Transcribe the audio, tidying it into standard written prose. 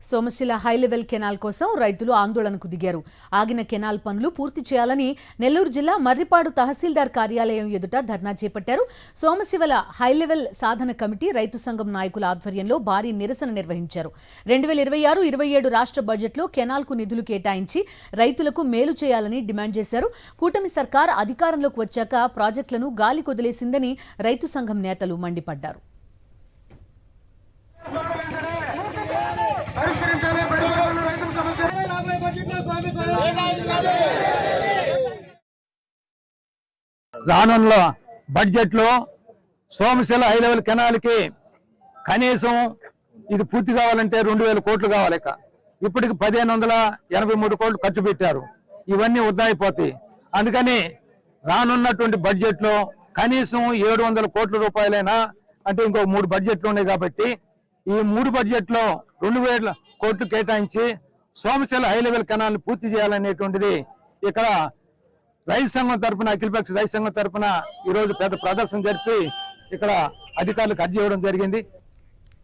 Somasila high level canal కోసం రైతులు ఆందోళనకు దిగారు. ఆగిన కెనాల్ పనులు పూర్తి చేయాలని నెల్లూరు జిల్లా మర్రిపాడు తహసీల్దార్ కార్యాలయం ఎదుట ధర్నా చేపట్టారు. సోమశిల హై లెవెల్ సాధన కమిటీ రైతు సంఘం నాయకుల ఆధ్వర్యంలో భారీ నిరసన నిర్వహించారు. 2026-27 రాష్ట్ర బడ్జెట్లో కెనాల్కు నిధులు కేటాయించి రైతులకు మేలు చేయాలని డిమాండ్ చేశారు. కూటమి సర్కార్ అధికారంలోకి వచ్చాక ప్రాజెక్టులను గాలి కొదిలేసిందని రైతు సంఘం నేతలు మండిపడ్డారు. రానున్న బడ్జెట్ లో సోమశిల హై లెవెల్ కెనాల్ కి కనీసం ఇది పూర్తి కావాలంటే 2000 కోట్లు కావాలి. ఇప్పటికి 1583 కోట్లు ఖర్చు పెట్టారు. ఇవన్నీ వృధా అయిపోతాయి. అందుకని రానున్నటువంటి బడ్జెట్ లో కనీసం 700 కోట్ల రూపాయలైనా, అంటే ఇంకో 3 బడ్జెట్లు ఉన్నాయి కాబట్టి ఈ 3 బడ్జెట్లో 2000 కోట్లు కేటాయించి సోమశిల హై లెవెల్ కెనాల్ పూర్తి చేయాలనేటువంటిది ఇక్కడ రైతు సంఘం తరఫున, అఖిలపక్ష రైతు సంఘం తరఫున ఈరోజు పెద్ద ప్రదర్శన జరిపి ఇక్కడ అధికారులకు అర్జీ ఇవ్వడం జరిగింది.